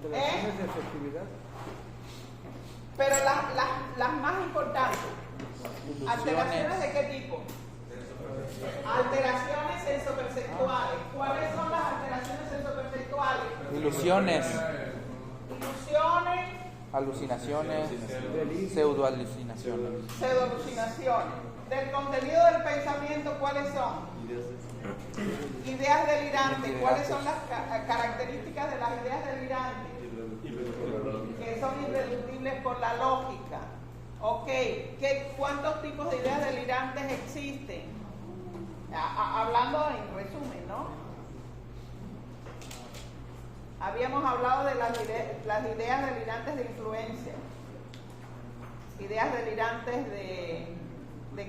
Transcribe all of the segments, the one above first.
alteraciones de efectividad. Pero las más importantes, ¿alteraciones de qué tipo? Alteraciones sensoperceptuales. ¿Cuáles son las alteraciones sensoperceptuales? Ilusiones, Ilusiones, alucinaciones, pseudoalucinaciones. pseudoalucinaciones. Del contenido del pensamiento, ¿cuáles son? Ideas delirantes. ¿Cuáles son las características de las ideas delirantes? Que son irreductibles por la lógica. Ok, ¿cuántos tipos de ideas delirantes existen? Hablando en resumen, ¿no? Habíamos hablado de las ideas delirantes de influencia. Ideas delirantes ¿de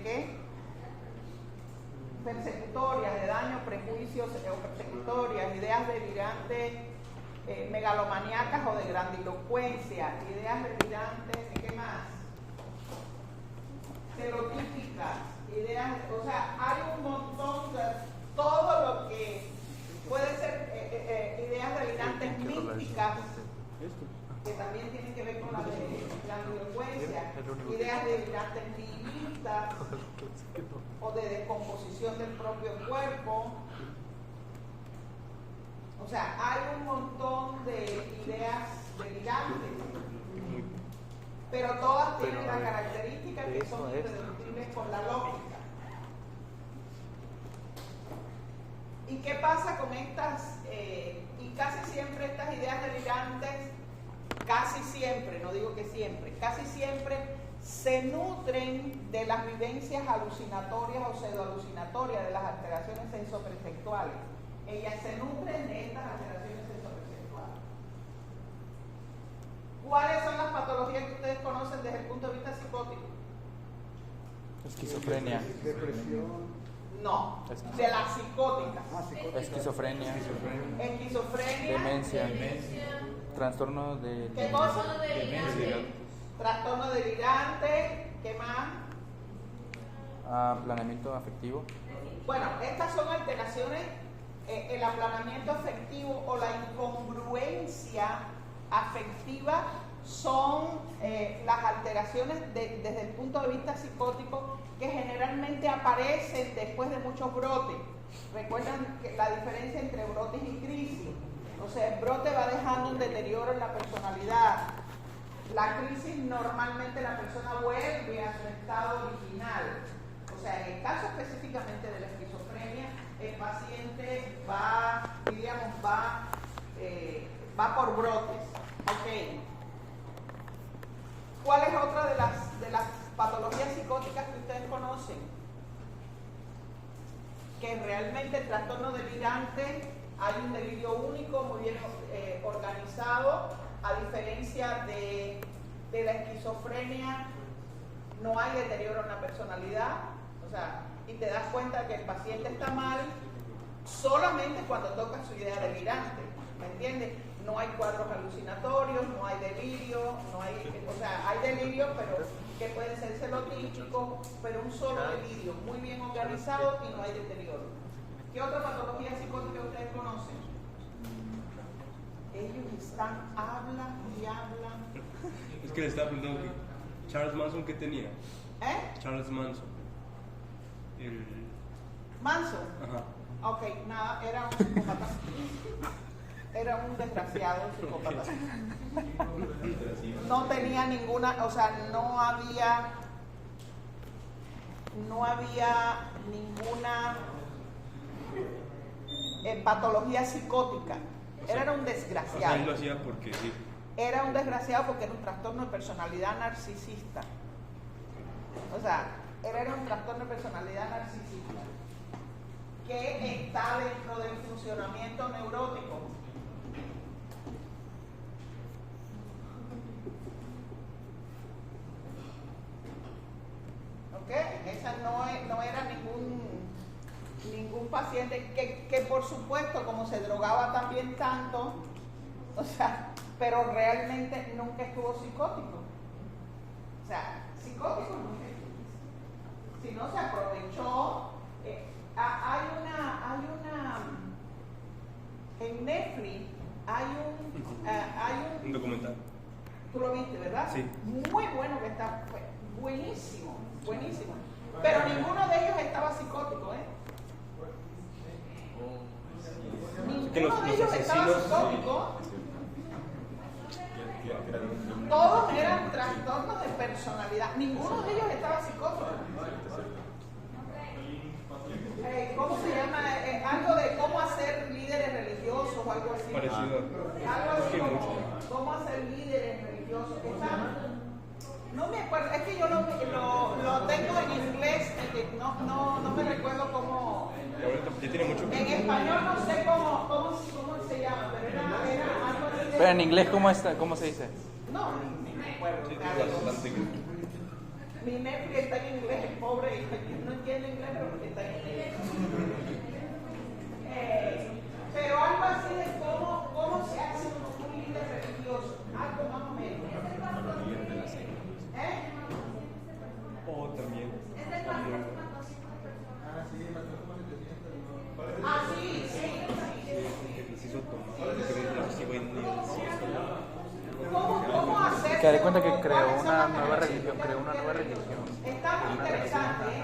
qué? Persecutorias, de daño, prejuicios o persecutorias. Ideas delirantes megalomaníacas o de grandilocuencia. Ideas delirantes, ¿de qué más? Estereotípicas. Ideas, o sea, hay un montón de todo lo que puede ser ideas delirantes místicas, que también tienen que ver con la grandilocuencia, ideas delirantes nihilistas o de descomposición del propio cuerpo. O sea, hay un montón de ideas delirantes, pero todas tienen la característica que son irreductibles por la lógica. ¿Y qué pasa con estas? Y casi siempre estas ideas delirantes, casi siempre, no digo que siempre, casi siempre se nutren de las vivencias alucinatorias o pseudoalucinatorias de las alteraciones sensoperceptuales. Ellas se nutren de estas alteraciones sensoperceptuales. ¿Cuáles son las patologías que ustedes conocen desde el punto de vista psicótico? Esquizofrenia. Depresión. No, de las psicóticas. Esquizofrenia. Esquizofrenia. Demencia. Trastorno de... ¿Qué cosa? Trastorno delirante. ¿Qué más? Planeamiento afectivo. Bueno, estas son alteraciones, el aplanamiento afectivo o la incongruencia afectiva son las alteraciones desde el punto de vista psicótico que generalmente aparecen después de muchos brotes. Recuerdan que la diferencia entre brotes y crisis. O sea, el brote va dejando un deterioro en la personalidad. La crisis normalmente la persona vuelve a su estado original. O sea, en el caso específicamente de la esquizofrenia, el paciente va por brotes. Ok. ¿Cuál es otra de las patologías psicóticas que ustedes conocen? Que realmente el trastorno delirante hay un delirio único, muy bien organizado, a diferencia de la esquizofrenia, no hay deterioro en la personalidad, o sea, y te das cuenta que el paciente está mal solamente cuando toca su idea delirante, ¿me entiendes? No hay cuadros alucinatorios, no hay delirio, o sea, hay delirio, pero que pueden ser celotípicos, pero un solo delirio, muy bien organizado y no hay deterioro. ¿Qué otra patología psicótica ustedes conocen? Ellos hablan y hablan. Es que le estaba preguntando que Charles Manson, ¿qué tenía? Charles Manson. ¿Manson? Ajá. Ok, nada, era un psicópata. Era un desgraciado psicópata. No tenía ninguna, o sea, no había ninguna patología psicótica. Era un desgraciado. O sea, él lo hacía porque sí. Era un desgraciado porque era un trastorno de personalidad narcisista. O sea, él era un trastorno de personalidad narcisista que está dentro del funcionamiento neurótico. ¿Ok? Esa no era ningún paciente que por supuesto, como se drogaba también tanto, o sea, pero realmente nunca estuvo psicótico. O sea, psicótico nunca estuvo. Si no se aprovechó, hay una en Netflix hay Tú lo viste, ¿verdad? Sí. Muy bueno que está, buenísimo, buenísimo. Pero ninguno de ellos estaba psicótico, ¿eh? Que los Ninguno de ellos estaba asesinos- psicótico. Todos eran trastornos de personalidad. Ninguno de ellos estaba psicótico. ¿Cómo se llama? Algo de cómo hacer líderes religiosos o algo así. Parecido. Algo así Sí, como mucho. cómo hacer líderes religiosos. No me acuerdo, es que yo lo tengo en inglés, no me recuerdo cómo. Y ahorita ya tiene mucho En español no sé cómo se llama, pero era algo así de... Pero en inglés, ¿cómo se dice? No, ni me acuerdo. Sí, claro. bastante. Mi Netflix está en inglés, el pobre, y no entiende inglés, pero está en inglés. Pero algo así de cómo se hace un líder religioso, algo más o menos. Oh, también. Ah, sí. Que les hizo tomar, que los iba en el ¿Cómo hacer? Que de cuenta que creó una nueva religión, Está muy interesante, ¿eh?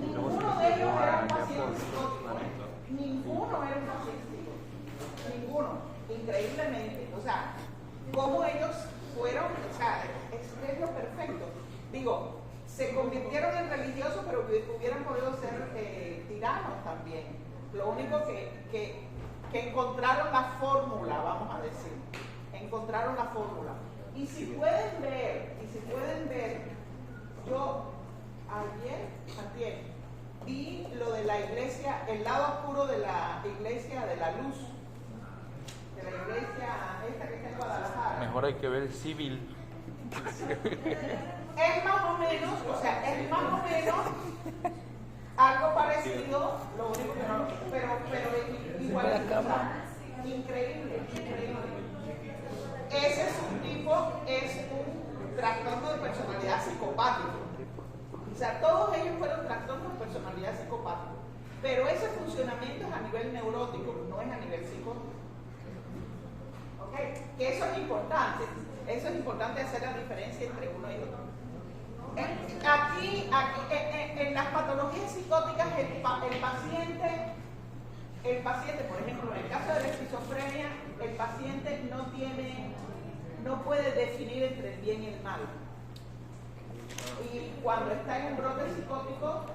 Ninguno de ellos era un paciente psicótico, ¿eh? Ninguno era un paciente psicótico. Ninguno. Increíblemente. O sea, cómo ellos fueron, o sea, es lo perfecto. Digo, se convirtieron en religiosos, pero hubieran podido ser tiranos también. Lo único que encontraron la fórmula, vamos a decir. Encontraron la fórmula. Y si pueden ver, yo ayer vi lo de la iglesia, el lado oscuro de la iglesia de la luz, de la iglesia esta que está en Guadalajara. Mejor hay que ver el civil. Es más o menos, algo parecido, lo único que no, pero igual es increíble. Ese es un trastorno de personalidad psicopático. O sea, todos ellos fueron trastornos de personalidad psicopático. Pero ese funcionamiento es a nivel neurótico, no es a nivel psicótico. ¿Ok? Que eso es importante. Eso es importante hacer la diferencia entre uno y otro. Aquí en las patologías psicóticas, el paciente, por ejemplo, en el caso de la esquizofrenia, el paciente no puede definir entre el bien y el mal. Y cuando está en un brote psicótico,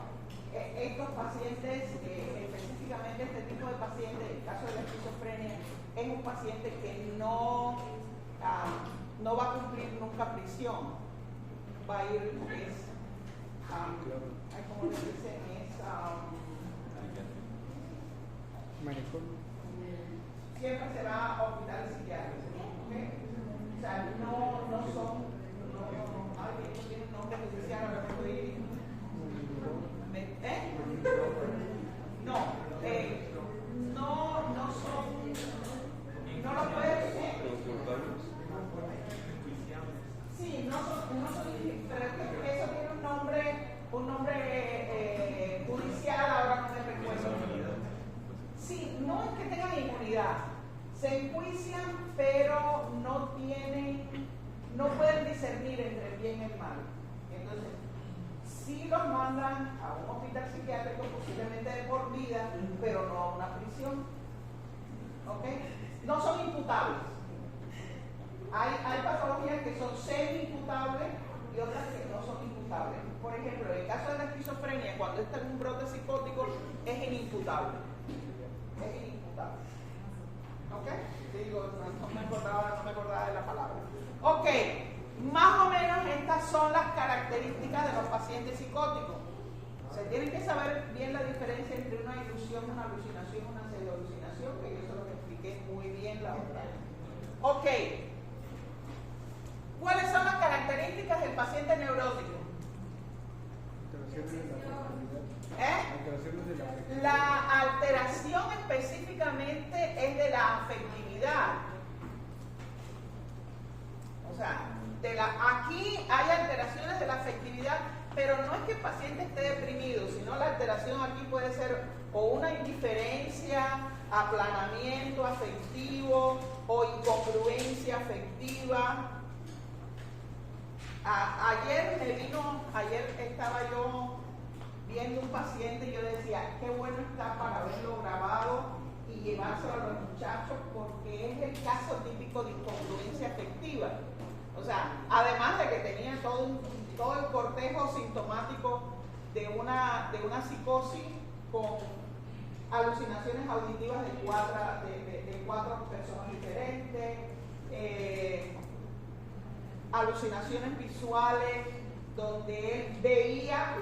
estos pacientes, específicamente este tipo de paciente, en el caso de la esquizofrenia, es un paciente que no va a cumplir nunca prisión. Va a ir, ¿cómo le dicen? Siempre se va a hospitales psiquiátricos. ¿Okay? O sea, no son, ellos tienen un nombre judicial, ahora me estoy. No son, no lo puedes. Sí, no son, pero es que eso tiene un nombre judicial, ahora no me recuerdo. Sí, no es que tengan inmunidad, se enjuician, pero no pueden discernir entre el bien y el mal. Entonces, sí los mandan a un hospital psiquiátrico, posiblemente de por vida, pero no a una prisión. ¿Ok? No son imputables. Hay patologías que son semi-imputables y otras que no son imputables. Por ejemplo, en el caso de la esquizofrenia, cuando está en un brote psicótico, es inimputable. Es inimputable. ¿Ok? Digo, no me acordaba de la palabra. Ok, más o menos estas son las características de los pacientes psicóticos. Se tienen que saber bien la diferencia entre una ilusión, una alucinación, una pseudoalucinación, que yo se lo expliqué muy bien la otra vez. Ok. ¿Cuáles son las características del paciente neurótico? La alteración específicamente es de la afectividad. O sea, aquí hay alteraciones de la afectividad, pero no es que el paciente esté deprimido, sino la alteración aquí puede ser o una indiferencia, aplanamiento afectivo o incongruencia afectiva. Ayer estaba yo viendo un paciente y yo decía, qué bueno está para haberlo grabado y llevárselo a los muchachos porque es el caso típico de incongruencia afectiva. O sea, además de que tenía todo el cortejo sintomático de una psicosis con alucinaciones auditivas de cuatro personas diferentes, alucinaciones visuales donde él veía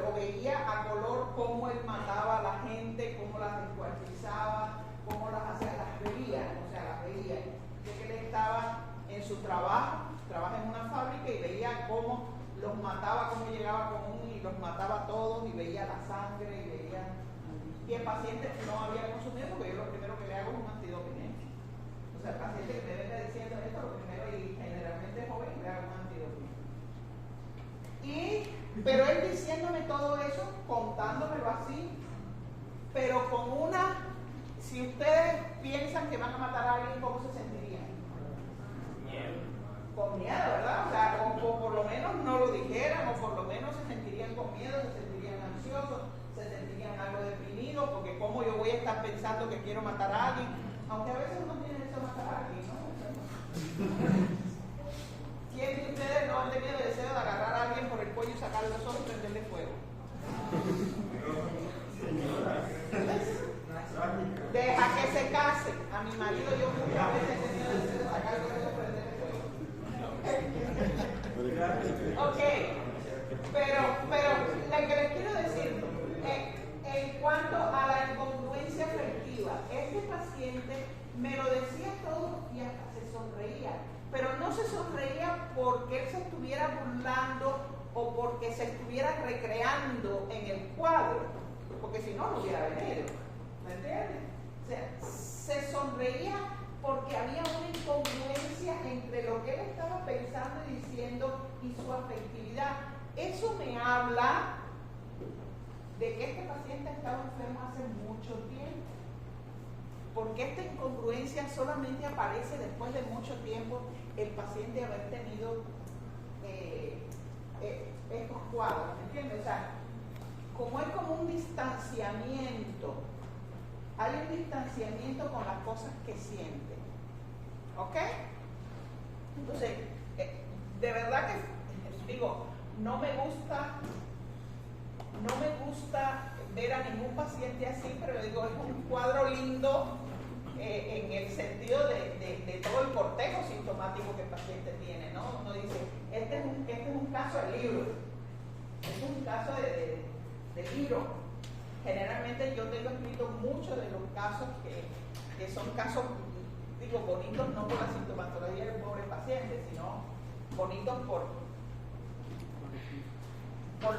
a color cómo él mataba a la gente, cómo las descuartizaba, cómo las hacía, las veía. De que él estaba en su trabaja en una fábrica y veía cómo los mataba, cómo llegaba con uno y los mataba a todos y veía la sangre y el paciente no había consumido porque yo lo primero que le hago es un antidoping. O sea, el paciente que me venga diciendo esto, lo primero, y generalmente es joven, le hago un antidoping. Pero él diciéndome todo eso, contándomelo así, pero con si ustedes piensan que van a matar a alguien, ¿cómo se sentirían? Con miedo, ¿verdad? O sea, o por lo menos no lo dijeran, o por lo menos se sentirían con miedo, se sentirían ansiosos, se sentirían algo deprimidos, porque cómo yo voy a estar pensando que quiero matar a alguien, aunque a veces uno tiene deseo de matar a alguien, ¿no? ¿Quién de ustedes no han tenido deseo de agarrar a alguien por el cuello y sacarle los ojos y prenderle fuego? Deja que se case. A mi marido yo muchas veces he tenido deseo de sacarle los ojos y prenderle fuego. Ok, pero lo que les quiero decir, en cuanto a la incongruencia afectiva, este paciente me lo decía todo y hasta se sonreía, pero no se sonreía porque él se estuviera burlando o porque se estuviera recreando en el cuadro, porque si no, no hubiera venido, ¿me entiendes? O sea, se sonreía porque había una incongruencia entre lo que él estaba pensando y diciendo y su afectividad. Eso me habla de que este paciente estaba enfermo hace mucho tiempo, porque esta incongruencia solamente aparece después de mucho tiempo el paciente haber tenido estos cuadros, ¿me entiendes? O sea, como es como un distanciamiento, hay un distanciamiento con las cosas que siente, ¿ok? Entonces, de verdad que, digo, no me gusta ver a ningún paciente así, pero digo, es un cuadro lindo en el sentido de todo el cortejo sintomático que el paciente tiene, ¿no? Uno dice, este es un caso de libro, este es un caso de libro. Generalmente yo tengo escrito muchos de los casos que son casos, digo, bonitos no por la sintomatología del pobre paciente, sino bonitos por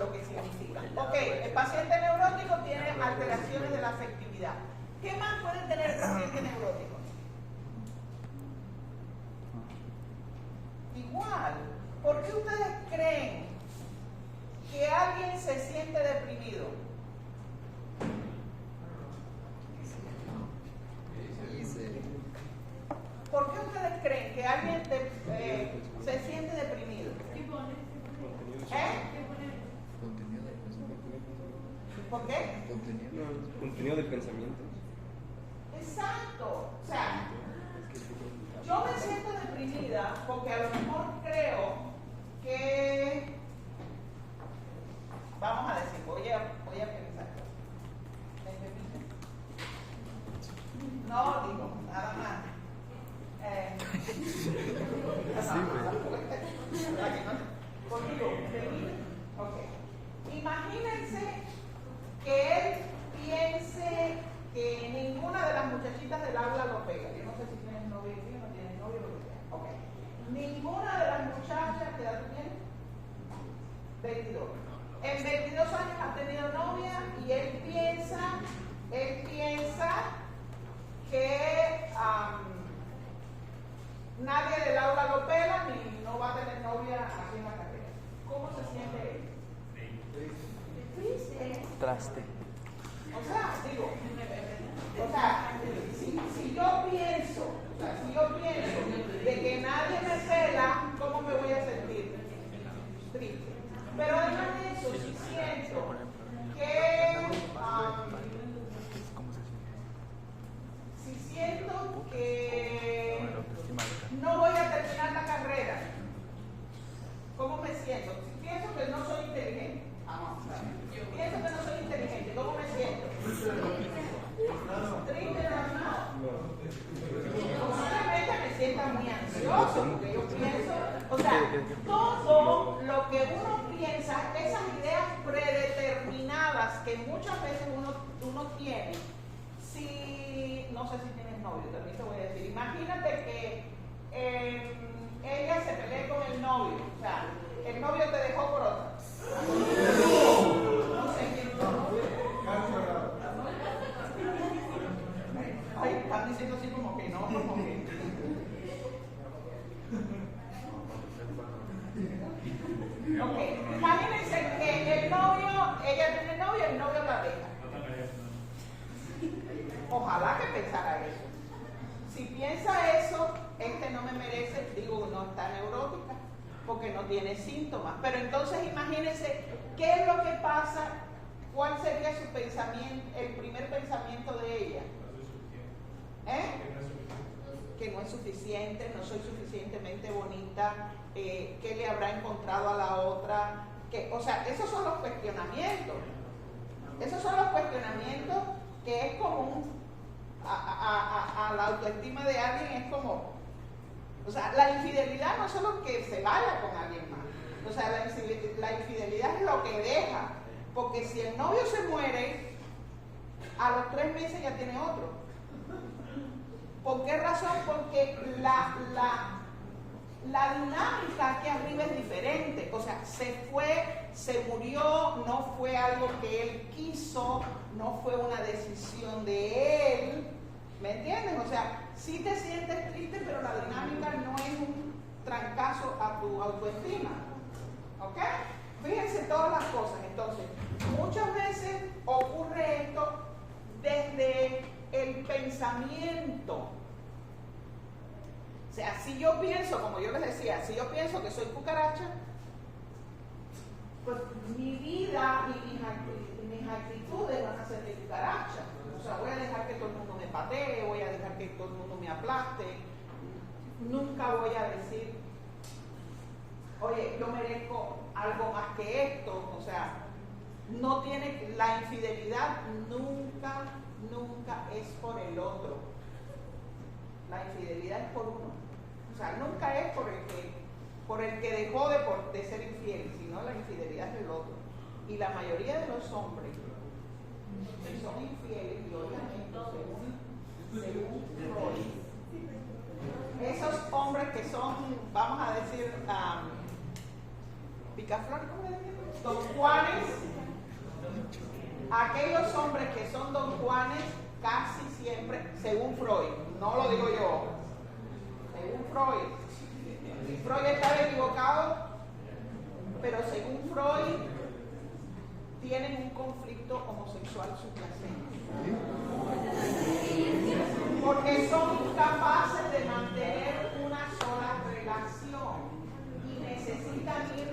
lo que significa. Ok, el paciente neurótico tiene alteraciones de la afectividad. ¿Qué más puede tener el paciente neurótico? Igual, ¿por qué ustedes creen que alguien se siente deprimido? ¿Por qué ustedes creen que alguien se siente deprimido? ¿Por qué? Contenido de pensamientos. Exacto. O sea, yo me siento deprimida porque a lo mejor creo que, vamos a decir, voy a pensar. ¿Me permiten? No, digo, nada más. Conmigo, ok. Imagínense que él piense que ninguna de las muchachitas del aula lo pega. Yo no sé si tienes novio o no tienes novio, lo que sea. Ok. Ninguna de las muchachas, ¿qué edad tiene? 22. En 22 años ha tenido novia y él piensa que nadie del aula lo pela ni no va a tener novia aquí en la carrera. ¿Cómo se siente él? Triste. Traste. O sea, digo, si yo pienso de que nadie me pela, ¿cómo me voy a sentir? Triste. negocio, porque yo pienso, o sea, todo lo que uno piensa, esas ideas predeterminadas que muchas veces uno tiene, si, no sé si tienes novio, también te voy a decir, imagínate que ella se pelea con el novio, o sea, el novio te dejó por otra. No sé quién ay, están diciendo así como que no, como que. Ok, imagínense que el novio, ella tiene novio y el novio la deja. Ojalá que pensara eso. Si piensa eso, no me merece, digo, no está neurótica, porque no tiene síntomas. Pero entonces imagínense qué es lo que pasa, cuál sería su pensamiento, el primer pensamiento de ella. Que no es suficiente, no soy suficientemente bonita, qué le habrá encontrado a la otra, o sea, esos son los cuestionamientos. Esos son los cuestionamientos que es común a la autoestima de alguien, es como, o sea, la infidelidad no es solo que se vaya con alguien más, o sea, la infidelidad es lo que deja, porque si el novio se muere, a los 3 meses ya tiene otro. ¿Por qué razón? Porque la dinámica aquí arriba es diferente. O sea, se fue, se murió, no fue algo que él quiso, no fue una decisión de él. ¿Me entienden? O sea, sí te sientes triste, pero la dinámica no es un trancazo a tu autoestima. ¿Ok? Fíjense todas las cosas. Entonces, muchas veces ocurre esto desde el pensamiento. O sea, si yo pienso, como yo les decía, si yo pienso que soy cucaracha, pues mi vida y mis actitudes van a ser de cucaracha. O sea, voy a dejar que todo el mundo me patee, voy a dejar que todo el mundo me aplaste. Nunca voy a decir, oye, yo merezco algo más que esto. O sea, no tiene, la infidelidad nunca es por el otro. La infidelidad es por uno. O sea, nunca es por el que dejó de ser infiel, sino la infidelidad es del otro. Y la mayoría de los hombres que son infieles, y obviamente según Freud, esos hombres que son, vamos a decir, picaflores, ¿cómo le decimos? Don Juanes, aquellos hombres que son Don Juanes, casi siempre, según Freud, no lo digo yo, según Freud, Freud estaba equivocado, pero según Freud, tienen un conflicto homosexual subyacente. Porque son incapaces de mantener una sola relación y necesitan ir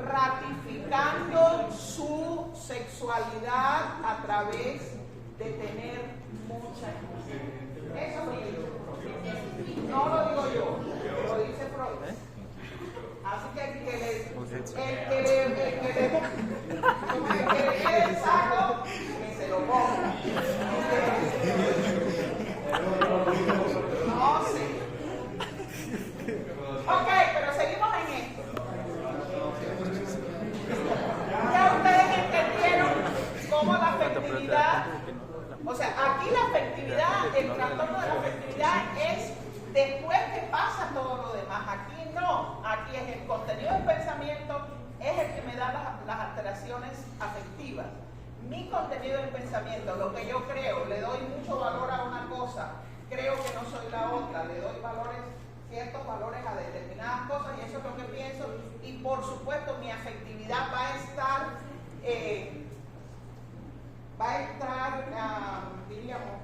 ratificando su sexualidad a través de tener mucha emoción. Eso lo dice Freud. No lo digo yo, lo dice Freud. Así que el que le quede el saco, que se lo ponga. No sé. Ok, pero seguimos en esto. Ya ustedes entendieron cómo la afectividad, o sea, aquí la afectividad, el trastorno de la afectividad es después que pasa todo lo demás. Aquí no, aquí es el contenido del pensamiento, es el que me da las alteraciones afectivas. Mi contenido del pensamiento, lo que yo creo, le doy mucho valor a una cosa, creo que no soy la otra, le doy ciertos valores a determinadas cosas y eso es lo que pienso. Y por supuesto mi afectividad va a estar diríamos,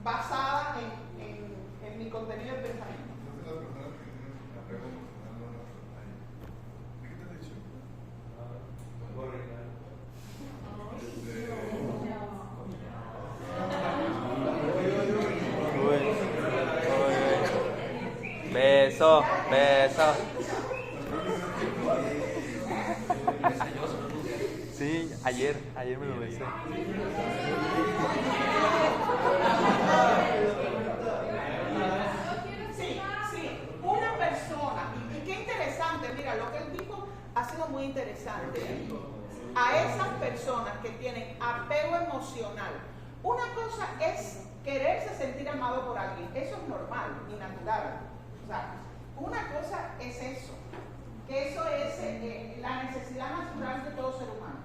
basada en mi contenido del pensamiento. Beso, beso. Sí, ayer me lo besé. Sí, una persona personas que tienen apego emocional. Una cosa es quererse sentir amado por alguien, eso es normal y natural. O sea, una cosa es eso, que eso es la necesidad natural de todo ser humano.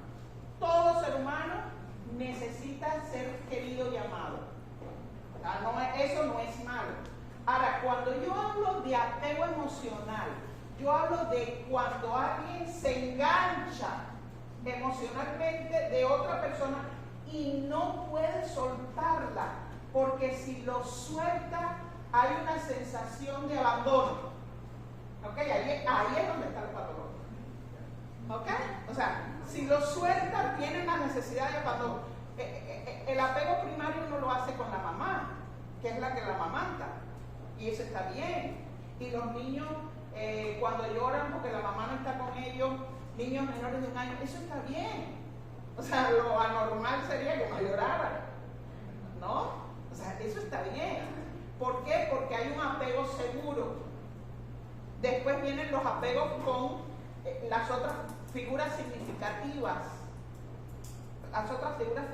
Todo ser humano necesita ser querido y amado. O sea, eso no es malo. Ahora, cuando yo hablo de apego emocional, yo hablo de cuando alguien se engancha emocionalmente de otra persona y no puede soltarla, porque si lo suelta hay una sensación de abandono. ¿Ok? Ahí es donde está el patrón. ¿Ok? O sea, si lo suelta tiene una necesidad de abandono. El apego primario uno lo hace con la mamá, que es la que la amamanta, y eso está bien. Y los niños cuando lloran porque la mamá no está con ellos, niños menores de 1 año, eso está bien. O sea, lo anormal sería que no lloraran, ¿no? O sea, eso está bien. ¿Por qué? Porque hay un apego seguro. Después vienen los apegos con las otras figuras significativas. Las otras figuras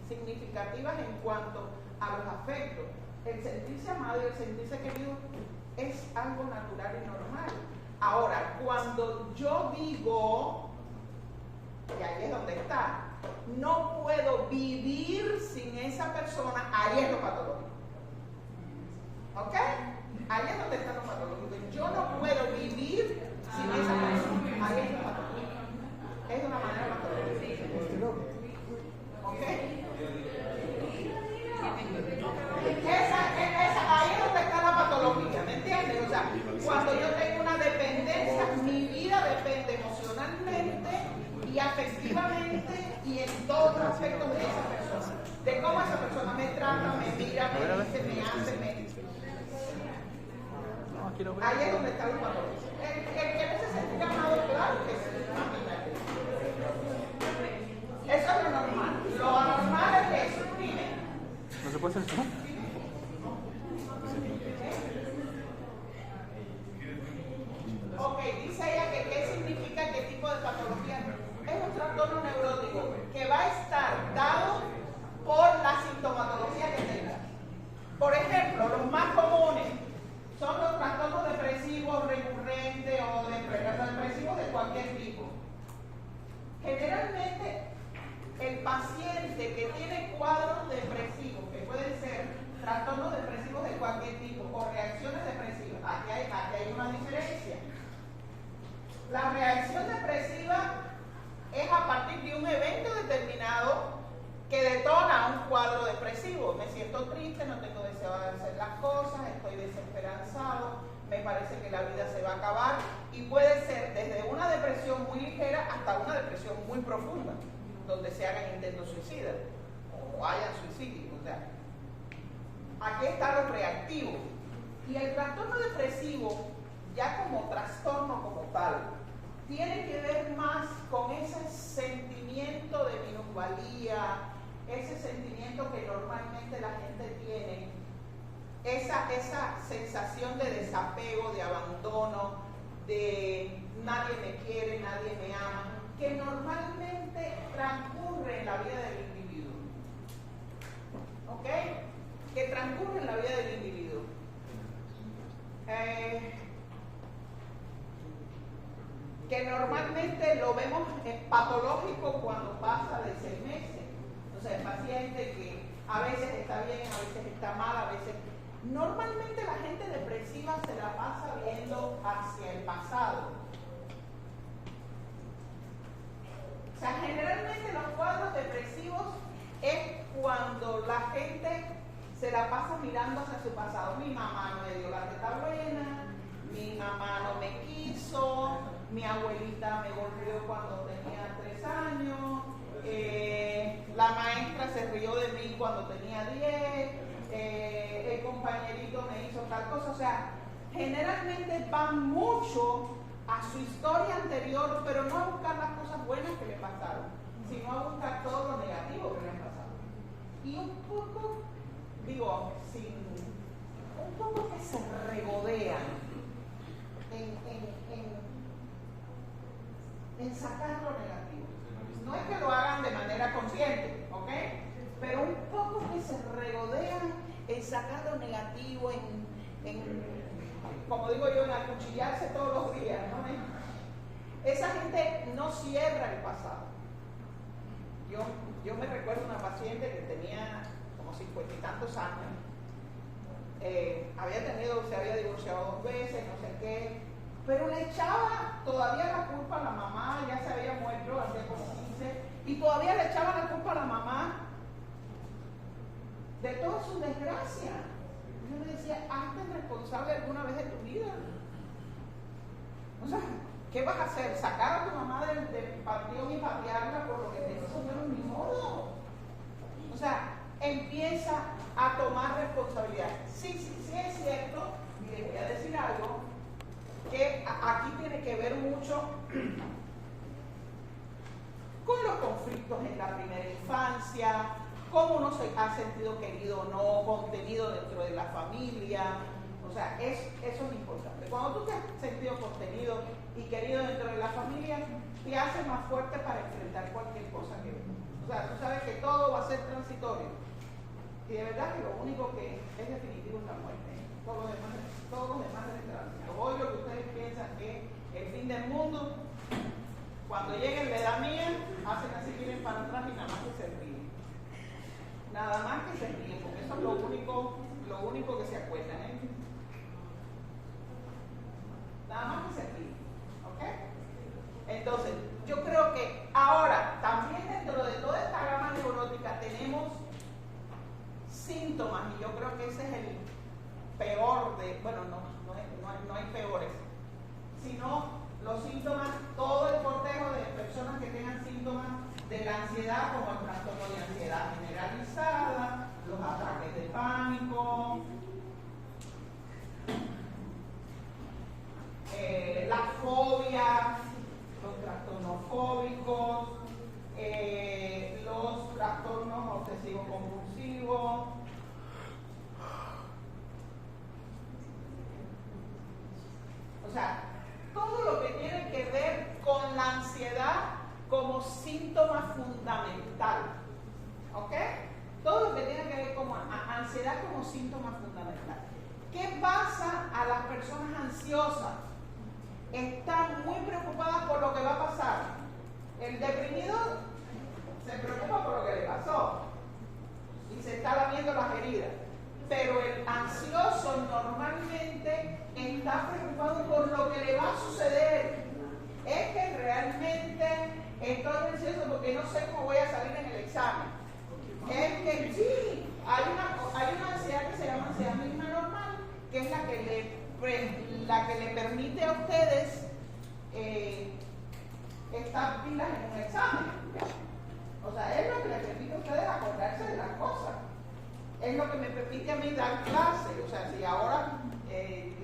significativas en cuanto a los afectos. El sentirse amado y el sentirse querido es algo natural y normal. Ahora, cuando yo digo, y ahí es donde está, no puedo vivir sin esa persona, ahí es lo patológico. ¿Ok? Ahí es donde está lo patológico. Yo no puedo vivir sin esa persona, ahí es lo patológico. Es de una manera patológica. ¿Ok? Ahí es donde está la patología, ¿me entiendes? O sea, cuando yo tengo una dependencia, mi vida depende emocionalmente y afectivamente y en todos los aspectos de esa persona. De cómo esa persona me trata, me mira, me dice, me hace, me dice. Ahí es donde está la patología. El querer se sentir amado, claro que sí. Eso es lo normal. Lo anormal es eso. Dime. ¿No se puede hacer esto? Ok, dice ella que qué significa, qué tipo de patología. Es un trastorno neurótico que va a estar dado por la sintomatología que tenga. Por ejemplo, los más comunes son los trastornos depresivos recurrentes o depresivos de cualquier tipo. Generalmente, el paciente que tiene cuadros depresivos, que pueden ser trastornos depresivos de cualquier tipo o reacciones depresivas, aquí hay una diferencia. La reacción depresiva es a partir de un evento determinado que detona un cuadro depresivo. Me siento triste, no tengo deseo de hacer las cosas, estoy desesperanzado, me parece que la vida se va a acabar, y puede ser desde una depresión muy ligera hasta una depresión muy profunda, donde se hagan intentos suicidas o hayan suicidios. O sea, aquí está lo reactivo. Y el trastorno depresivo, ya como trastorno como tal, tiene que ver más con ese sentimiento de minusvalía, ese sentimiento que normalmente la gente tiene, esa sensación de desapego, de abandono, de nadie me quiere, nadie me ama, que normalmente transcurre en la vida del individuo. ¿Ok? Que transcurre en la vida del individuo. Que normalmente lo vemos patológico cuando pasa de 6 meses. O sea, el paciente que a veces está bien, a veces está mal, a veces... Normalmente la gente depresiva se la pasa viendo hacia el pasado. O sea, generalmente los cuadros depresivos es cuando la gente se la pasa mirando hacia su pasado. Mi mamá no me dio la teta buena, mi mamá no me quiso, mi abuelita me golpeó cuando tenía 3 años, la maestra se rió de mí cuando tenía 10, el compañerito me hizo tal cosa. O sea, generalmente van mucho a su historia anterior, pero no a buscar las cosas buenas que le pasaron, sino a buscar todo lo negativo que le ha pasado. Y un poco, un poco que se regodean en sacar lo negativo. no es que lo hagan de manera consciente, ¿ok? Pero un poco que se regodean en sacar lo negativo, como digo yo, en acuchillarse todos los días, ¿no? Esa gente no cierra el pasado. Yo me recuerdo una paciente que tenía como 50 y tantos años, se había divorciado 2 veces, no sé qué, pero le echaba todavía la culpa a la mamá, ya se había muerto hace como 15, y todavía le echaba la culpa a la mamá de toda su desgracia. Yo le decía, hazte responsable alguna vez de tu vida. O sea, ¿qué vas a hacer? ¿Sacar a tu mamá del panteón y patearla por lo que te hizo? No, ni modo. O sea, empieza a tomar responsabilidad. Sí es cierto, y les voy a decir algo, que aquí tiene que ver mucho con los conflictos en la primera infancia, cómo uno se ha sentido querido o no, contenido dentro de la familia. O sea, eso es importante. Cuando tú te has sentido contenido y querido dentro de la familia, te hace más fuerte para enfrentar cualquier cosa que venga. O sea, tú sabes que todo va a ser transitorio. Y de verdad que lo único que es definitivo es la muerte. Todo lo demás es tránsito. Hoy lo que ustedes piensan que es el fin del mundo, cuando lleguen la edad mía, hacen así, miren para atrás y nada más que se ríen. Nada más que se ríen, porque eso es lo único que se acuerdan, ¿eh? Nada más que se ríen, ¿ok? Entonces, yo creo que ahora, también dentro de toda esta gama neurótica tenemos síntomas, y yo creo que ese es el peor de, bueno, no hay peores, sino los síntomas, todo el cortejo de personas que tengan síntomas de la ansiedad, como el trastorno de ansiedad generalizada, los ataques de pánico, la fobia, los trastornos fóbicos, los trastornos obsesivos compulsivos. O sea, todo lo que tiene que ver con la ansiedad como síntoma fundamental. ¿Ok? Todo lo que tiene que ver con ansiedad como síntoma fundamental. ¿Qué pasa a las personas ansiosas? Están muy preocupadas por lo que va a pasar. El deprimido se preocupa por lo que le pasó y se está lamiendo las heridas. Pero el ansioso normalmente está preocupado por lo que le va a suceder. Es que realmente estoy ansioso porque no sé cómo voy a salir en el examen. Es que sí, hay una ansiedad que se llama ansiedad mínima normal, que es la que le permite a ustedes estar pilas en un examen. O sea, es lo que les permite a ustedes acordarse de las cosas. Es lo que me permite a mí dar clase. O sea, si ahora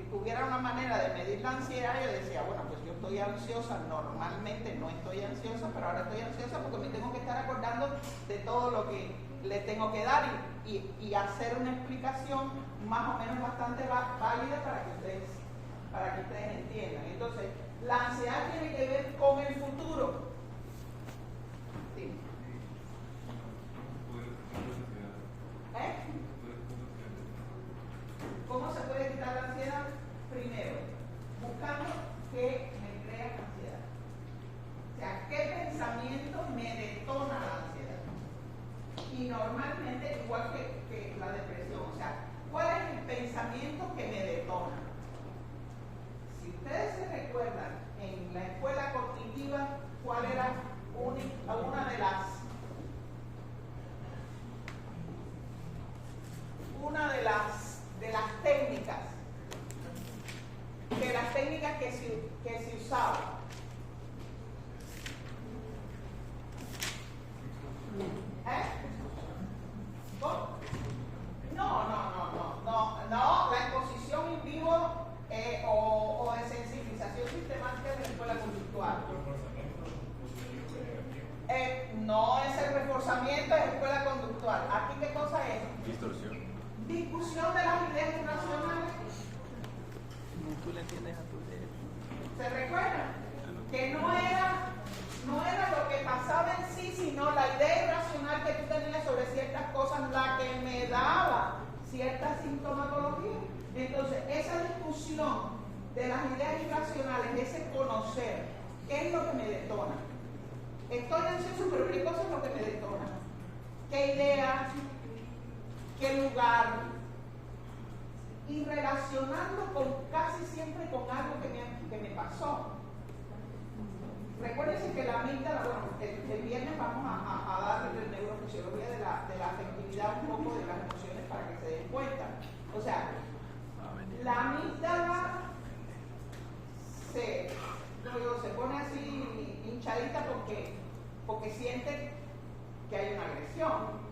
tuviera una manera de medir la ansiedad, yo decía, bueno, pues yo estoy ansiosa, normalmente no estoy ansiosa, pero ahora estoy ansiosa porque me tengo que estar acordando de todo lo que le tengo que dar y hacer una explicación más o menos bastante válida para que ustedes entiendan. Entonces, la ansiedad tiene que ver con el futuro. Sí. ¿Cómo se puede quitar la ansiedad? Primero, buscando qué me crea ansiedad. O sea, qué pensamiento me detona la ansiedad. Y normalmente, igual que la depresión, o sea, ¿cuál es el pensamiento que me detona? Si ustedes se recuerdan, en la escuela cognitiva, ¿cuál era una de las técnicas? De las técnicas que se usaban. ¿Cómo? No, la exposición en vivo o de sensibilización sistemática de la escuela conductual. No es el reforzamiento, es escuela conductual. ¿Aquí qué cosa es? Distorsión. Discusión de las ideas irracionales. Tú le entiendes a tu derecho. ¿Se recuerdan? Que no era no era lo que pasaba en sí, sino la idea irracional que tú tenías sobre ciertas cosas, la que me daba cierta sintomatología. Entonces, esa discusión de las ideas irracionales, ese conocer, ¿qué es lo que me detona? Estoy ansioso, pero ¿qué cosa es lo que me detona? ¿Qué idea? ¿Qué lugar? Y relacionando casi siempre con algo que me pasó. Recuérdense que la amígdala, bueno, el viernes vamos a dar de neurofisiología de la afectividad, un poco de las emociones para que se den cuenta. O sea, la amígdala se pone así hinchadita porque siente que hay una agresión.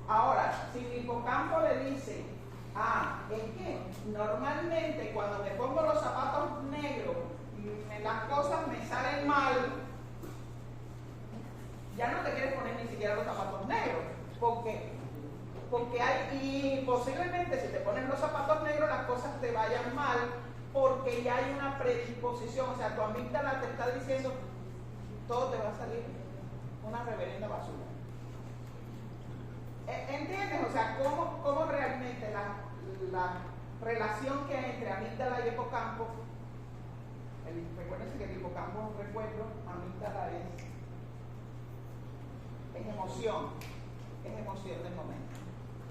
Ahora, si mi hipocampo le dice, es que normalmente cuando me pongo los zapatos negros, las cosas me salen mal, ya no te quieres poner ni siquiera los zapatos negros. ¿Por qué? Porque y posiblemente si te pones los zapatos negros las cosas te vayan mal, porque ya hay una predisposición, o sea, tu amígdala te está diciendo, todo te va a salir una reverenda basura. ¿Entiendes? O sea, cómo realmente la relación que hay entre amígdala y hipocampo. Recuérdense que el hipocampo es un recuerdo, amígdala es emoción del momento.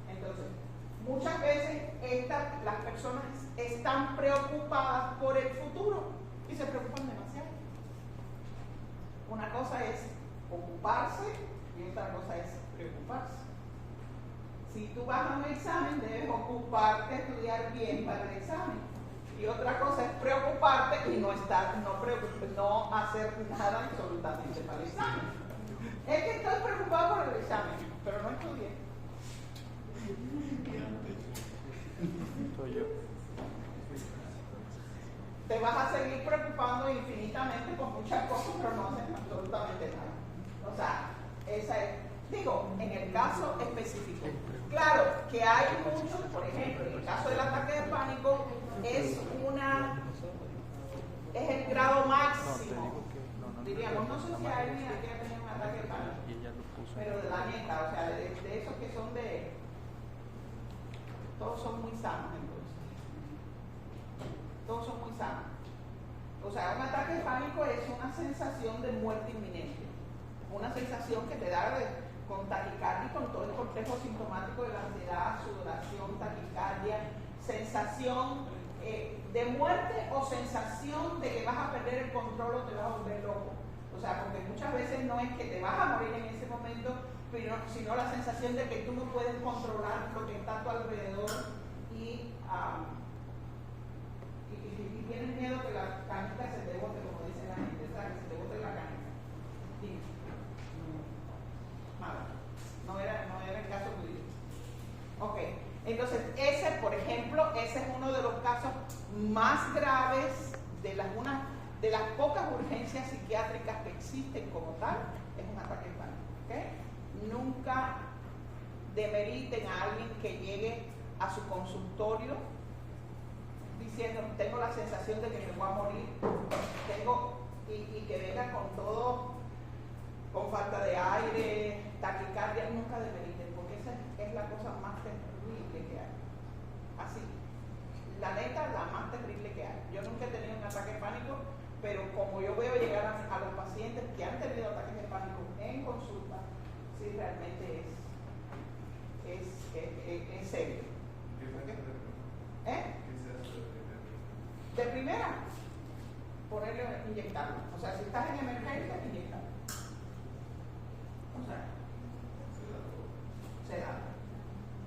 Entonces, muchas veces las personas están preocupadas por el futuro y se preocupan demasiado. Una cosa es ocuparse y otra cosa es preocuparse. Si tú vas a un examen, debes ocuparte, estudiar bien para el examen. Y otra cosa es preocuparte y no hacer nada absolutamente para el examen. Es que estoy preocupado por el examen, pero no estudié. Soy yo. Te vas a seguir preocupando infinitamente por muchas cosas, pero no haces absolutamente nada. O sea, esa es, en el caso específico. Claro que hay muchos, por ejemplo, en el caso del ataque de pánico, es el grado máximo. Diríamos, no sé si alguien aquí ha tenido un ataque de pánico, pero de la neta, o sea, de esos que son todos son muy sanos entonces. Todos son muy sanos. O sea, un ataque de pánico es una sensación de muerte inminente. Una sensación que te da con taquicardia y con todo el complejo sintomático de la ansiedad, sudoración, taquicardia, sensación de muerte o sensación de que vas a perder el control o te vas a volver loco. O sea, porque muchas veces no es que te vas a morir en ese momento, sino la sensación de que tú no puedes controlar lo que está a tu alrededor y tienes miedo que la canica se te bote, como dice la gente, o sea, que se te bote la canica. Dime. No era el caso tuyo. Ok, entonces ese, por ejemplo, ese es uno de los casos más graves de las pocas urgencias psiquiátricas que existen como tal, es un ataque de pánico. ¿Okay? Nunca demeriten a alguien que llegue a su consultorio diciendo, tengo la sensación de que me voy a morir, y que venga con todo, con falta de aire, taquicardia, nunca demeriten, porque esa es la cosa más terrible que hay. Así, la neta, la más terrible que hay. Yo nunca he tenido un ataque de pánico, pero como yo veo llegar a los pacientes que han tenido ataques de pánico en consulta, sí realmente es serio. De primera, inyectarlo. O sea, si estás en emergencia, inyectarlo.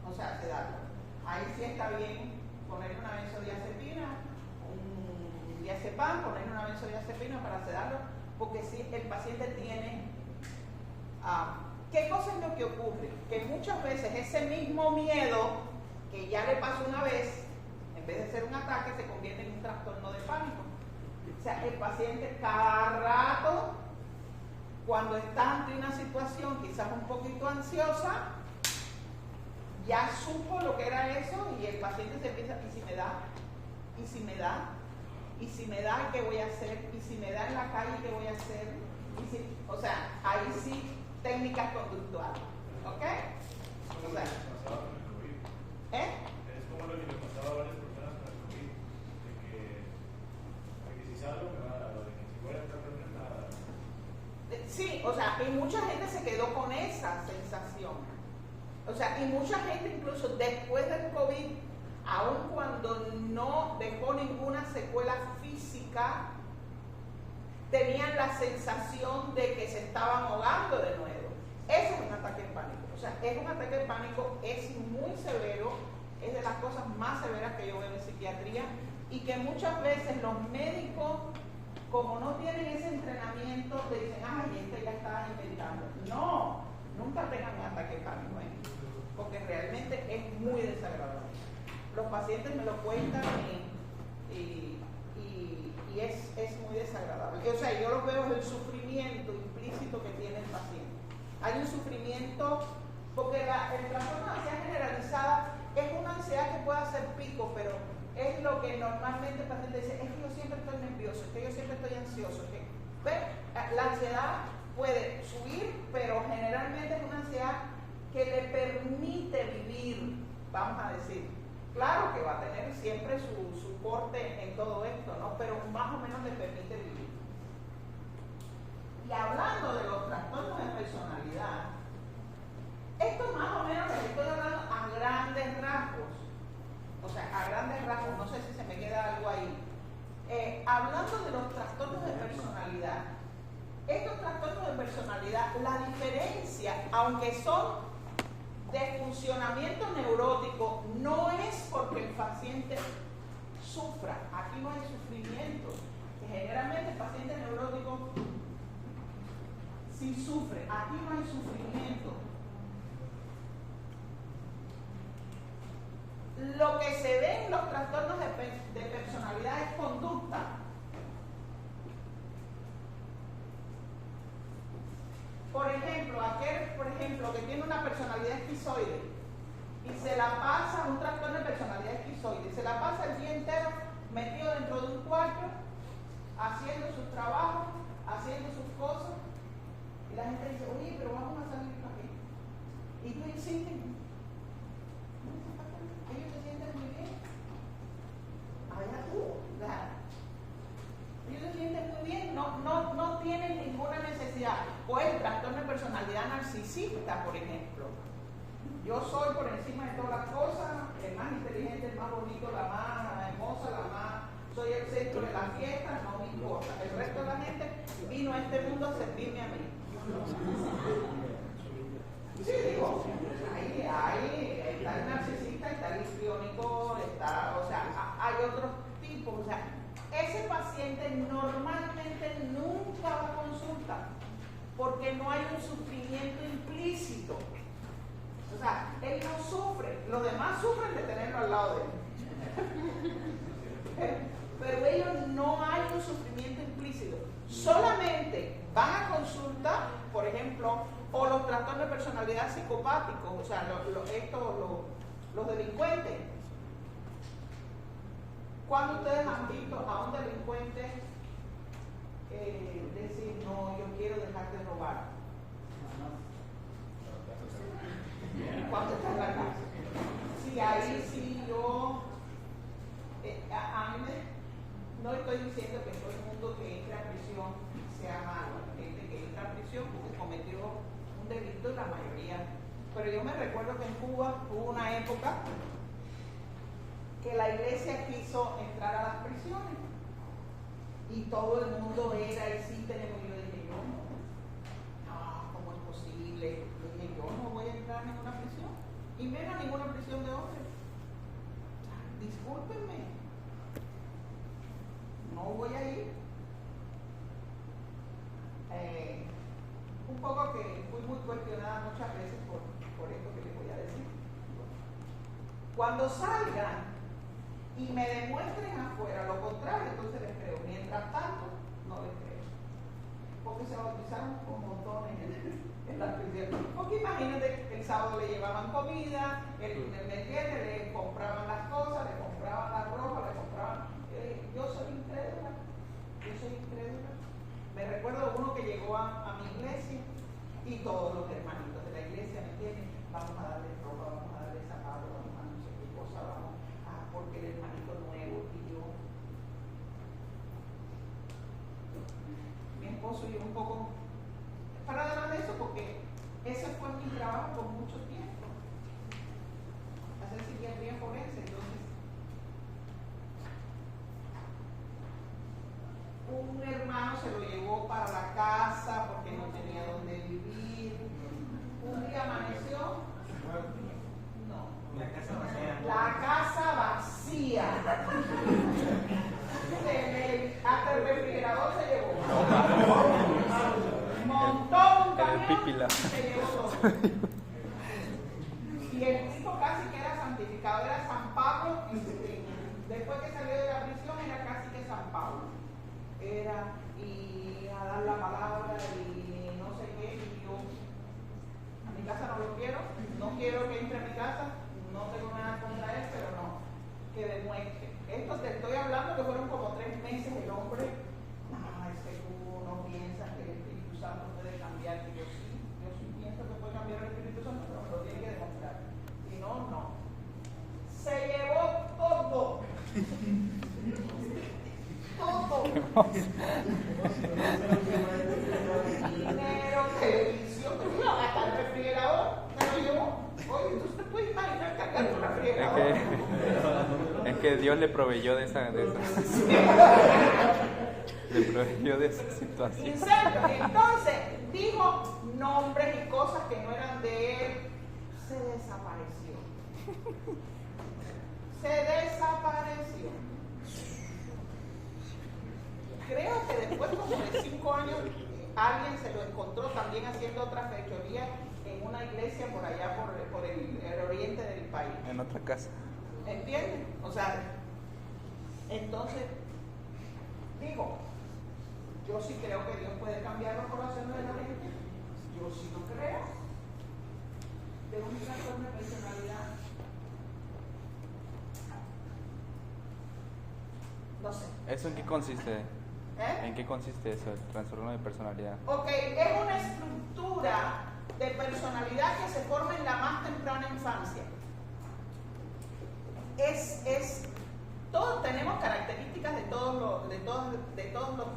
O sea, sedarlo. Ahí sí está bien ponerle una benzodiazepina, un diazepam, ponerle una benzodiazepina para sedarlo, porque si el paciente tiene... ¿Qué cosa es lo que ocurre? Que muchas veces ese mismo miedo que ya le pasó una vez, en vez de ser un ataque, se convierte en un trastorno de pánico. O sea, el paciente cada rato, cuando está ante una situación quizás un poquito ansiosa, ya supo lo que era eso y el paciente se empieza, ¿y si me da? ¿Y si me da? ¿Y si me da? ¿Qué voy a hacer? ¿Y si me da en la calle? ¿Qué voy a hacer? Y sí, o sea, ahí sí, técnicas conductuales. ¿Ok? O sea, ¿eh? Es como lo que le pasaba a varias personas con el COVID, de que si salgo me va a dar, de que si voy a estar nada. Sí, o sea, y mucha gente se quedó con esa sensación. O sea, y mucha gente incluso después del COVID, aun cuando no dejó ninguna secuela física, tenían la sensación de que se estaban ahogando de nuevo. Eso es un ataque de pánico. O sea, es un ataque de pánico, es muy severo, es de las cosas más severas que yo veo en psiquiatría y que muchas veces los médicos, como no tienen ese entrenamiento, te dicen, ay, este ya está inventando. No, nunca tengan un ataque de pánico, porque realmente es muy desagradable. Los pacientes me lo cuentan y es muy desagradable. O sea, yo lo veo en el sufrimiento implícito que tiene el paciente. Hay un sufrimiento, porque el trastorno de ansiedad generalizada es una ansiedad que puede hacer pico, pero es lo que normalmente el paciente dice, es que yo siempre estoy nervioso, es que yo siempre estoy ansioso. La ansiedad puede subir, pero generalmente es una ansiedad que le permite vivir, vamos a decir. Claro que va a tener siempre su corte en todo esto, ¿no? Pero más o menos le permite vivir. Y hablando de los trastornos de personalidad, esto más o menos les estoy hablando a grandes rasgos. O sea, a grandes rasgos, no sé si se me queda algo ahí. Hablando de los trastornos de personalidad, estos trastornos de personalidad, la diferencia, aunque son de funcionamiento neurótico, no es porque el paciente sufra. Aquí no hay sufrimiento. Generalmente el paciente neurótico sí sufre. Aquí no hay sufrimiento. Lo que se ve en los trastornos de personalidad es conducta. Por ejemplo, aquel que tiene una personalidad esquizoide y se la pasa, un trastorno de personalidad esquizoide, se la pasa el día entero metido dentro de un cuarto, haciendo sus trabajos, haciendo sus cosas, y la gente dice, oye, pero vamos a salir de aquí. Y tú insistes, ellos se sienten muy bien. Allá tú, ellos se sienten muy bien, no tienen ninguna necesidad. O el trastorno de personalidad narcisista, por ejemplo. Yo soy por encima de todas las cosas, el más inteligente, el más bonito, la más hermosa, soy el centro de la fiesta, no me importa. El resto de la gente vino a este mundo a servirme a mí. Sí, digo, ahí está el narcisista, está el histriónico, o sea, hay otros tipos. O sea, ese paciente normalmente nunca va a consulta porque no hay un sufrimiento implícito. O sea, él no sufre, los demás sufren de tenerlo al lado de él. Pero ellos no hay un sufrimiento implícito. Solamente van a consulta, por ejemplo, o los trastornos de personalidad psicopáticos, o sea, los delincuentes. ¿Cuándo ustedes han visto a un delincuente decir, no, yo quiero dejar de robar? ¿Cuánto está en la cárcel? Sí, ahí sí yo, no estoy diciendo que todo el mundo que entra a prisión sea malo, hay gente que entra a prisión porque cometió un delito, la mayoría. Pero yo me recuerdo que en Cuba hubo una época que la iglesia quiso entrar a las prisiones y todo el mundo era, y sí tenemos, yo dije, yo no, ¿cómo es posible? Yo dije, yo no voy a entrar a ninguna prisión, y menos a ninguna prisión de hombres. Discúlpenme, no voy a ir. Un poco que fui muy cuestionada muchas veces por esto que les voy a decir. Cuando salgan y me demuestren afuera lo contrario, entonces les creo. Mientras tanto, no les creo. Porque se bautizaron con montones en la prisión. Porque imagínate, el sábado le llevaban comida, el viernes le compraban las cosas, le compraban la ropa, le compraban. Yo soy incrédula. Me recuerdo uno que llegó a vamos a darle ropa, vamos a darle zapatos, vamos a no sé qué cosa, vamos a porque el hermanito nuevo y yo. Mi esposo y yo un poco para adelante de eso porque ese fue mi trabajo por mucho tiempo. Hacer psiquiatría forense, entonces. Un hermano se lo llevó para la casa porque no tenía dónde vivir. Un día amaneció. No. La casa vacía. La casa vacía. Hasta el refrigerador se llevó. Montó un camión pípila. y se llevó todo. Y el tipo casi que era santificado, era San Pablo y después que salió de la prisión era casi que San Pablo. Era y a dar la palabra y no sé qué, y yo a mi casa no lo quiero, no quiero que entre a mi casa, no tengo nada contra él, pero no, que demuestre. Esto te estoy hablando que fueron como 3 meses el hombre, seguro, no piensas que el Espíritu Santo puede cambiar, y yo sí pienso que puede cambiar el Espíritu Santo, pero me lo tiene que demostrar, si no, no. Se llevó todo. Todo. Dinero, televisión, hasta el refrigerador me lo llevó. Oye, ¿tú te puedes imaginar cargar un refrigerador? Es que Dios le proveyó de esa le proveyó de esa situación. Exacto. Entonces dijo nombres y cosas que no eran de él. Se desapareció. Se desapareció. Creo que después como de 5 años alguien se lo encontró también haciendo otra fechoría en una iglesia por allá por el oriente del país. En otra casa. ¿Entienden? O sea, entonces, digo, yo sí creo que Dios puede cambiar los corazones de la gente. Yo sí lo creo. De un trastorno de personalidad. No sé. ¿Eso en qué consiste? ¿Eh? ¿En qué consiste eso, el trastorno de personalidad? Ok, es una estructura de personalidad que se forma en la más temprana infancia. Todos tenemos características de todos los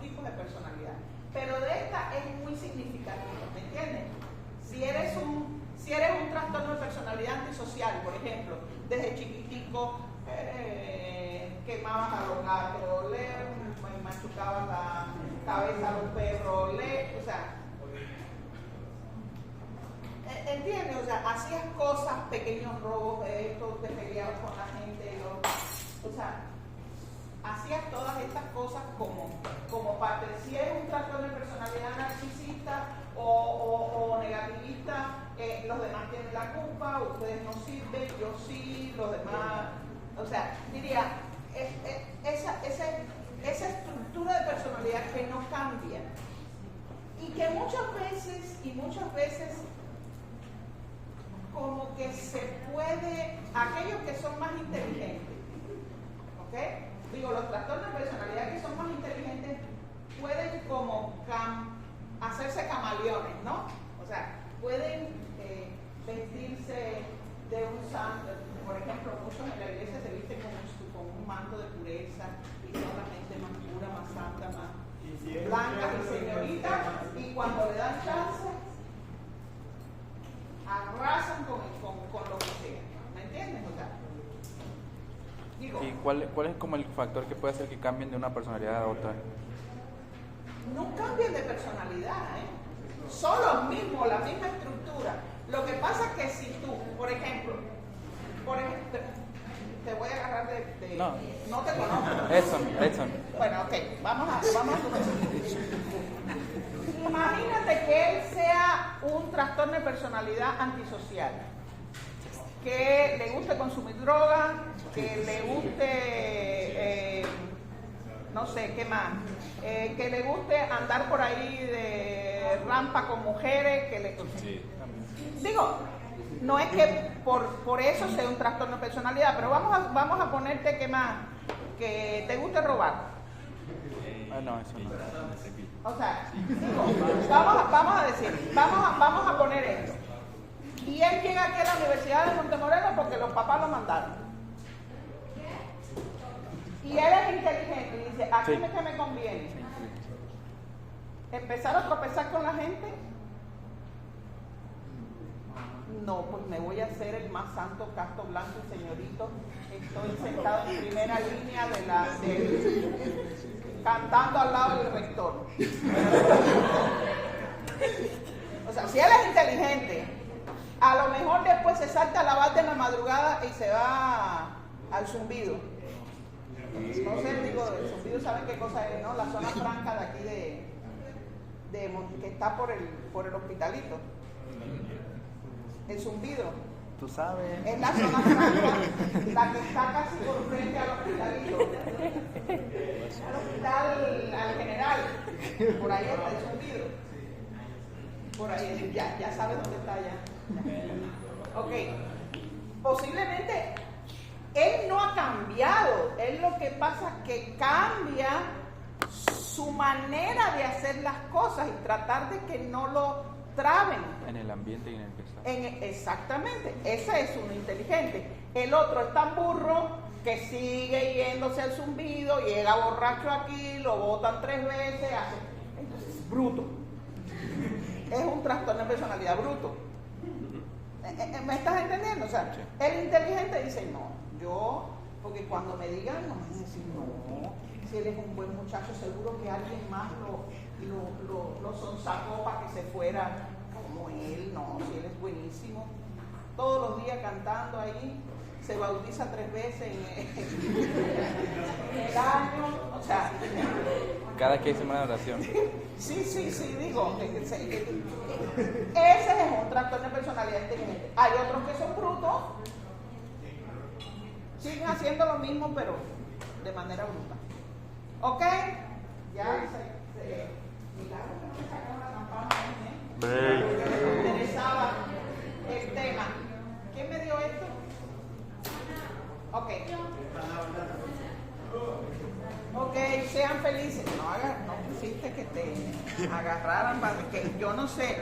tipos de personalidad, pero de esta es muy significativa, ¿me entiendes? Si eres un trastorno de personalidad antisocial, por ejemplo, desde chiquitico quemabas a los gatos, machucabas la cabeza a los perros, o sea, ¿entiendes? O sea, hacías cosas, pequeños robos de estos, te peleabas con la gente, o sea, hacías todas estas cosas como parte de si eres un trastorno de personalidad narcisista o negativista, los demás tienen la culpa, ustedes no sirven, yo sí, los demás, o sea, diría, esa estructura de personalidad que no cambia y que muchas veces como que se puede, aquellos que son más inteligentes, ¿ok? Digo, los trastornos de personalidad que son más inteligentes pueden como hacerse camaleones, ¿no? O sea, pueden vestirse de un santo, por ejemplo, muchos en la iglesia se visten con un manto de pureza y son la gente más pura, más santa, más blanca y señorita, y cuando le dan chance arrasan con lo que sea, ¿me entiendes? O sea, digo, ¿Y cuál es como el factor que puede hacer que cambien de una personalidad a otra? no cambian de personalidad, son los mismos, la misma estructura. Lo que pasa es que si tú, por ejemplo, te voy a agarrar de no te conozco. Edson. Bueno, ok, vamos a imagínate que él sea un trastorno de personalidad antisocial, que le guste consumir droga, que le guste, no sé, ¿qué más? Que le guste andar por ahí de rampa con mujeres, que le... Digo, no es que por eso sea un trastorno de personalidad, pero vamos a ponerte, ¿qué más? Que te guste robar. No, eso no. O sea, digo, vamos a decir, vamos a poner esto. Y él llega aquí a la Universidad de Montemorelos porque los papás lo mandaron. Y él es inteligente y dice, aquí Sí. es que me conviene. Empezar a tropezar con la gente. No, pues me voy a hacer el más santo, casto, blanco y señorito. Estoy sentado en primera línea cantando al lado del rector. O sea, si él es inteligente, a lo mejor después se salta a la barda en la madrugada y se va al zumbido. No sé, digo, el zumbido, ¿saben qué cosa es, no? La zona franca de aquí que está por el hospitalito. El zumbido. Tú sabes. Es la zona franca, la que está casi por frente al hospitalito. Al hospital, al general. Por ahí está el zumbido. Por ahí, ya sabes dónde está ya. Ok. Posiblemente él no ha cambiado. Él lo que pasa es que cambia su manera de hacer las cosas y tratar de que no lo traben. En el ambiente en el que está. Exactamente, ese es uno inteligente. El otro es tan burro que sigue yéndose al zumbido, llega borracho aquí, lo botan 3 veces, entonces es bruto. Es un trastorno de personalidad bruto. ¿Me estás entendiendo? O sea, Sí. el inteligente dice, no, yo, porque cuando me digan, no me van a decir, no, si él es un buen muchacho, seguro que alguien más lo sonsacó para que se fuera como él. No, si él es buenísimo, todos los días cantando ahí, se bautiza 3 veces en el año, o sea, Cada que hay semana de oración. sí, digo, ese es un trastorno de personalidad inteligente. Hay otros que son brutos, siguen haciendo lo mismo, pero de manera bruta. ¿Ok? Ya milagro que no me sacaron la campana, porque me interesaba el tema. ¿Quién me dio esto? Ok. Ok, sean felices. No quisiste que te agarraran para que yo no sé.